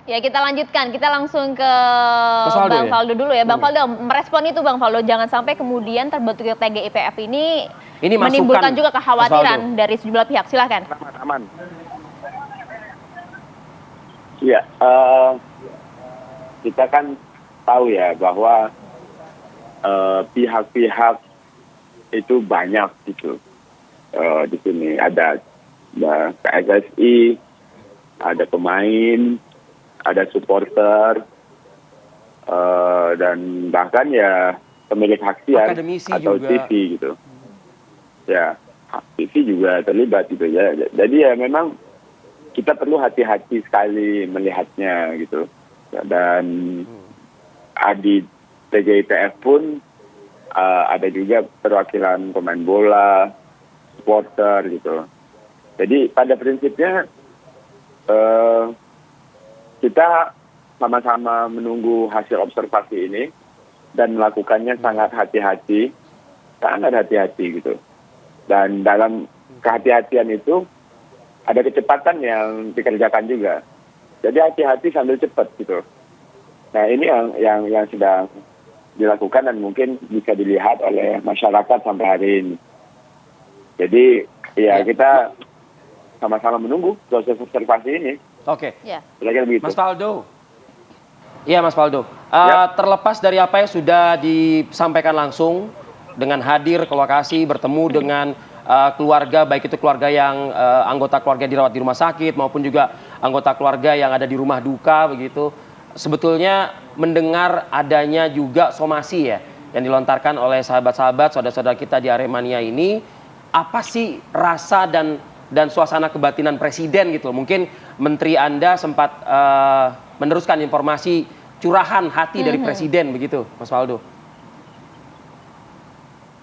Ya, kita lanjutkan. Kita langsung ke Faldo, Bang ya? Faldo dulu ya. Bang Faldo, merespon itu Bang Faldo, jangan sampai kemudian terbentuknya TGIPF ini menimbulkan juga kekhawatiran dari sejumlah pihak. Silakan. Aman. Ya, kita kan tahu ya bahwa pihak-pihak itu banyak gitu. Di sini ada PSSI, ada pemain, ada supporter, dan bahkan ya pemilik hak siar atau juga. TV gitu. Ya, TV juga terlibat gitu ya. Jadi ya memang kita perlu hati-hati sekali melihatnya gitu. Dan di TGIPF pun ada juga perwakilan pemain bola, supporter gitu. Jadi pada prinsipnya kita sama-sama menunggu hasil observasi ini dan melakukannya sangat hati-hati gitu. Dan dalam kehati-hatian itu ada kecepatan yang dikerjakan juga. Jadi hati-hati sambil cepat gitu. Nah ini yang sedang dilakukan dan mungkin bisa dilihat oleh masyarakat sampai hari ini. Jadi ya kita sama-sama menunggu proses observasi ini. Oke. Ya. Mas Faldo. Iya Mas Faldo. Terlepas dari apa yang sudah disampaikan langsung dengan hadir ke lokasi, bertemu dengan keluarga, baik itu keluarga yang anggota keluarga dirawat di rumah sakit maupun juga anggota keluarga yang ada di rumah duka begitu. Sebetulnya mendengar adanya juga somasi ya yang dilontarkan oleh sahabat-sahabat, saudara-saudara kita di Aremania ini, apa sih rasa dan suasana kebatinan Presiden gitu? Mungkin Menteri Anda sempat meneruskan informasi curahan hati dari Presiden begitu, Mas Faldo.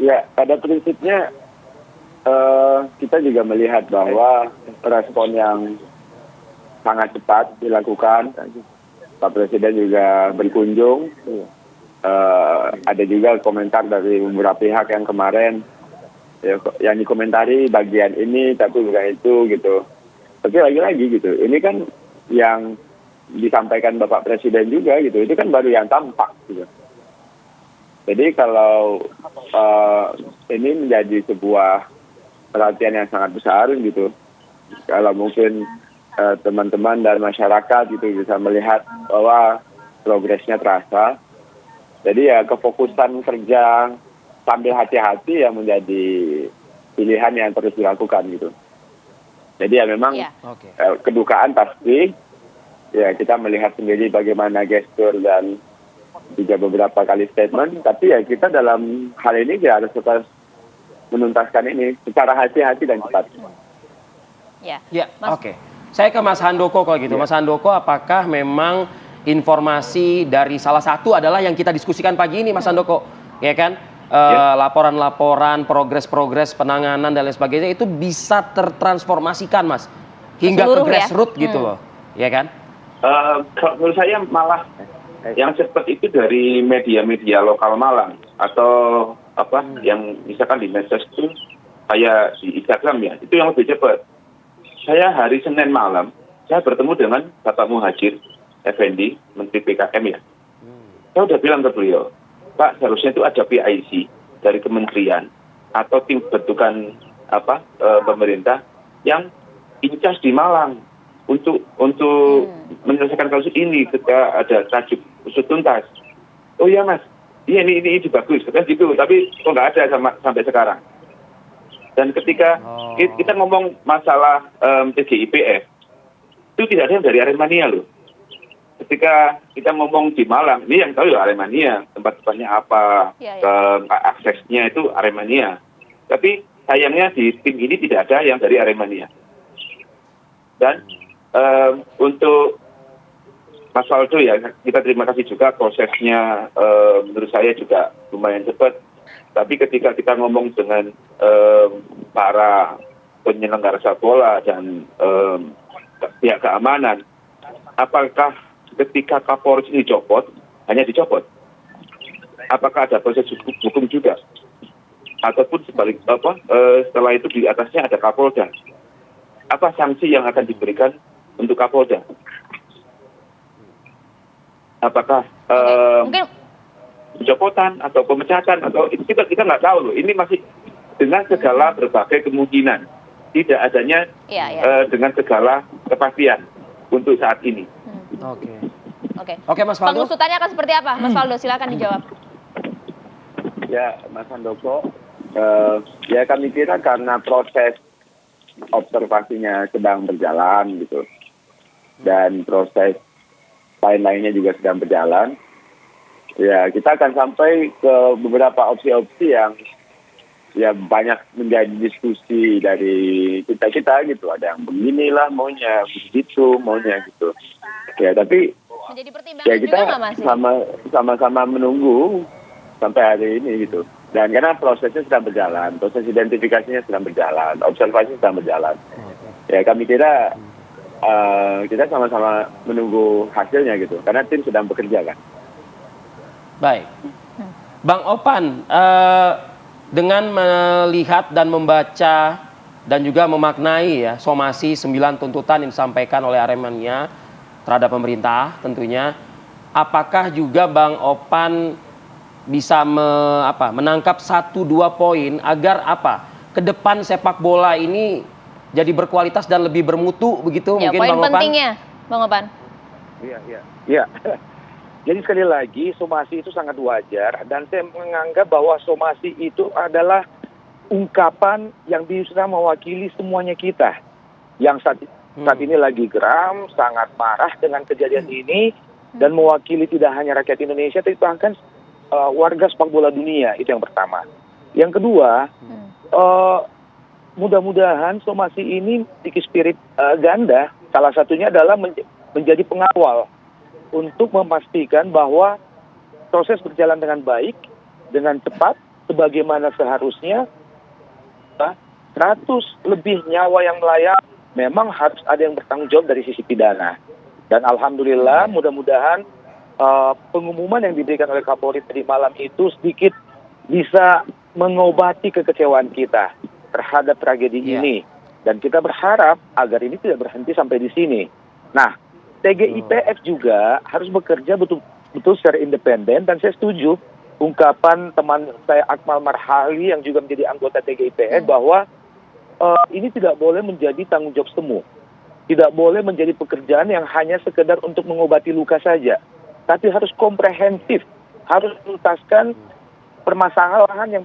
Ya, pada prinsipnya kita juga melihat bahwa respon yang sangat cepat dilakukan. Pak Presiden juga berkunjung. Ada juga komentar dari beberapa pihak yang kemarin yang dikomentari bagian ini tapi bukan itu gitu. Tapi lagi-lagi gitu, ini kan yang disampaikan Bapak Presiden juga gitu, itu kan baru yang tampak gitu. Jadi kalau ini menjadi sebuah perhatian yang sangat besar gitu, kalau mungkin teman-teman dan masyarakat gitu bisa melihat bahwa progresnya terasa. Jadi ya kefokusan kerja sambil hati-hati yang menjadi pilihan yang terus dilakukan gitu. Jadi ya memang kedukaan pasti, ya kita melihat sendiri bagaimana gestur dan juga beberapa kali statement, tapi ya kita dalam hal ini ya harus tetap menuntaskan ini secara hati-hati dan cepat. Ya, oke. Saya ke Mas Handoko kalau gitu. Mas Handoko, apakah memang informasi dari salah satu adalah yang kita diskusikan pagi ini, Mas Handoko, ya kan? Laporan-laporan, progres-progres penanganan dan lain sebagainya itu bisa tertransformasikan, Mas, hingga ke grassroots gitu loh, ya kan? Menurut saya malah yang cepat itu dari media-media lokal Malang atau yang misalkan di medsos itu kayak di Instagram ya, itu yang lebih cepat. Saya hari Senin malam saya bertemu dengan Bapak Muhajir Effendi, Menteri PKM ya. Saya udah bilang ke beliau, Pak, seharusnya itu ada PIC dari kementerian atau tim bentukan pemerintah yang incas di Malang untuk menyelesaikan kasus ini ketika ada tajuk usut tuntas. Oh iya Mas, iya ini bagus, katanya gitu, tapi kok nggak ada sampai sekarang. Dan ketika kita ngomong masalah TGIPF, itu tidak ada yang dari Aremania loh. Ketika kita ngomong di Malang, ini yang tahu ya Aremania, tempat-tempatnya apa, aksesnya itu Aremania. Tapi sayangnya di tim ini tidak ada yang dari Aremania. Dan untuk Mas Faldo ya, kita terima kasih juga prosesnya menurut saya juga lumayan cepat. Tapi ketika kita ngomong dengan para penyelenggara sepak bola dan pihak keamanan, apakah ketika Kapolres ini dicopot, hanya dicopot? Apakah ada proses hukum juga? Ataupun sebalik setelah itu di atasnya ada Kapolda? Apa sanksi yang akan diberikan untuk Kapolda? apakah Mungkin pencopotan atau pemecatan atau itu kita nggak tahu loh. Ini masih dengan segala berbagai kemungkinan, tidak adanya dengan segala kepastian untuk saat ini. Oke, Mas Faldo. Pengusutannya akan seperti apa, Mas Faldo? Silakan dijawab. Ya, Mas Handoko, ya kami kira karena proses observasinya sedang berjalan gitu, dan proses lain-lainnya juga sedang berjalan, ya kita akan sampai ke beberapa opsi-opsi yang ya banyak menjadi diskusi dari kita gitu. Ada yang beginilah maunya, begitu maunya gitu. Ya tapi Menjadi pertimbangan ya juga kita nggak, Mas? sama-sama menunggu sampai hari ini gitu. Dan karena prosesnya sedang berjalan, proses identifikasinya sedang berjalan, observasi sedang berjalan. Ya kami kira kita sama-sama menunggu hasilnya gitu, karena tim sedang bekerja kan. Baik, Bang Opan, dengan melihat dan membaca dan juga memaknai ya somasi 9 tuntutan yang disampaikan oleh Aremania terhadap pemerintah tentunya, apakah juga Bang Opan bisa menangkap 1-2 poin agar ke depan sepak bola ini jadi berkualitas dan lebih bermutu begitu ya, mungkin poin Bang Opan? pentingnya, Bang Opan. Iya. Jadi sekali lagi somasi itu sangat wajar dan saya menganggap bahwa somasi itu adalah ungkapan yang bisa mewakili semuanya kita yang saat ini lagi geram, sangat marah dengan kejadian ini dan mewakili tidak hanya rakyat Indonesia tapi bahkan warga sepak bola dunia. Itu yang pertama. Yang kedua, mudah-mudahan somasi ini memiliki spirit ganda. Salah satunya adalah menjadi pengawal untuk memastikan bahwa proses berjalan dengan baik, dengan cepat, sebagaimana seharusnya. 100 lebih nyawa yang melayang memang harus ada yang bertanggung jawab dari sisi pidana. Dan alhamdulillah mudah-mudahan pengumuman yang diberikan oleh Kapolri tadi malam itu sedikit bisa mengobati kekecewaan kita terhadap tragedi ini. Dan kita berharap agar ini tidak berhenti sampai di sini. Nah, TGIPF juga harus bekerja betul-betul secara independen dan saya setuju ungkapan teman saya Akmal Marhali yang juga menjadi anggota TGIPF bahwa ini tidak boleh menjadi tanggung jawab semu. Tidak boleh menjadi pekerjaan yang hanya sekedar untuk mengobati luka saja. Tapi harus komprehensif, harus tuntaskan permasalahan yang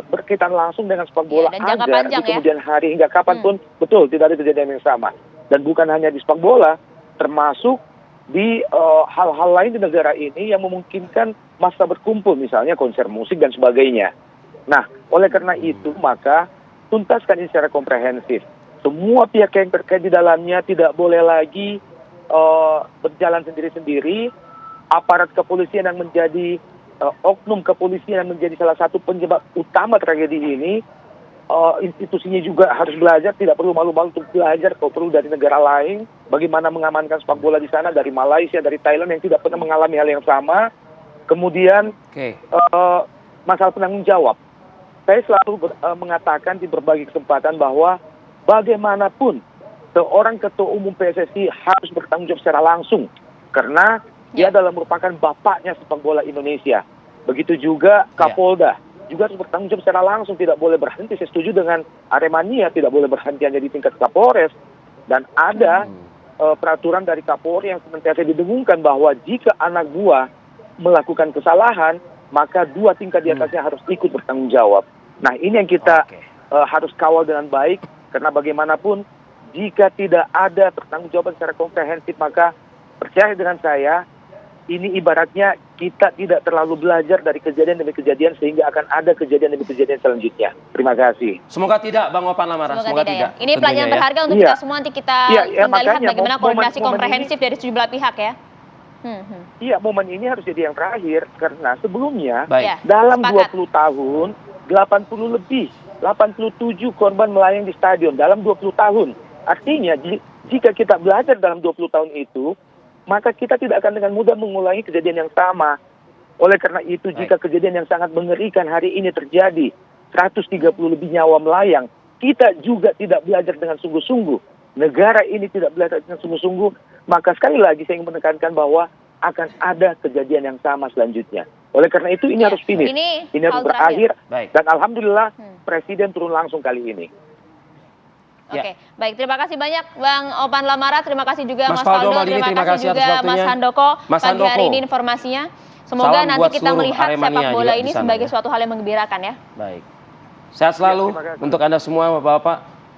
berkaitan langsung dengan sepak bola dan jangka agar panjang, di kemudian hari hingga kapanpun betul tidak ada kejadian yang sama. Dan bukan hanya di sepak bola, termasuk di hal-hal lain di negara ini yang memungkinkan massa berkumpul, misalnya konser musik dan sebagainya. Nah, oleh karena itu maka tuntaskan ini secara komprehensif. Semua pihak yang terkait di dalamnya tidak boleh lagi berjalan sendiri-sendiri. Aparat kepolisian yang menjadi oknum kepolisian yang menjadi salah satu penyebab utama tragedi ini, institusinya juga harus belajar, tidak perlu malu-malu untuk belajar kalau perlu dari negara lain, bagaimana mengamankan sepak bola di sana, dari Malaysia, dari Thailand yang tidak pernah mengalami hal yang sama. Kemudian masalah penanggung jawab. Saya selalu mengatakan di berbagai kesempatan bahwa bagaimanapun seorang ketua umum PSSI harus bertanggung jawab secara langsung karena dia adalah merupakan bapaknya sepak bola Indonesia. Begitu juga Kapolda juga harus bertanggung jawab secara langsung, tidak boleh berhenti. Saya setuju dengan Aremania, tidak boleh berhenti hanya di tingkat Kapolres. Dan ada peraturan dari Kapolri yang senantiasa didengungkan bahwa jika anak buah melakukan kesalahan, maka 2 tingkat di atasnya harus ikut bertanggung jawab. Nah, ini yang kita harus kawal dengan baik, karena bagaimanapun jika tidak ada pertanggungjawaban secara komprehensif, maka percaya dengan saya, ini ibaratnya kita tidak terlalu belajar dari kejadian demi kejadian sehingga akan ada kejadian demi kejadian selanjutnya. Terima kasih. Semoga tidak, Bang Opan Lamara. Semoga tidak. Ya. Ini pelajaran berharga untuk kita semua, nanti kita lihat bagaimana koordinasi komprehensif dari sejumlah pihak ya. Iya, momen ini harus jadi yang terakhir karena sebelumnya Baik. dalam 20 tahun 87 korban melayang di stadion dalam 20 tahun. Artinya jika kita belajar dalam 20 tahun itu, maka kita tidak akan dengan mudah mengulangi kejadian yang sama. Oleh karena itu, jika kejadian yang sangat mengerikan hari ini terjadi, 130 lebih nyawa melayang, kita juga tidak belajar dengan sungguh-sungguh. Negara ini tidak belajar dengan sungguh-sungguh, maka sekali lagi saya ingin menekankan bahwa akan ada kejadian yang sama selanjutnya. Oleh karena itu ini harus finish, ini harus hal berakhir, Baik. dan alhamdulillah Presiden turun langsung kali ini. Oke, baik. Terima kasih banyak Bang Opan Lamara. Terima kasih juga Mas Faldo Faldo. Maldini, Terima kasih juga atas Mas waktunya. Handoko. Mas Pagi hari Handoko. ini informasinya. Semoga Salam nanti buat kita seluruh melihat Aremania sepak bola juga ini di sana, sebagai ya. suatu hal yang menggembirakan ya. Baik. Sehat selalu terima kasih. untuk Anda semua Bapak-bapak.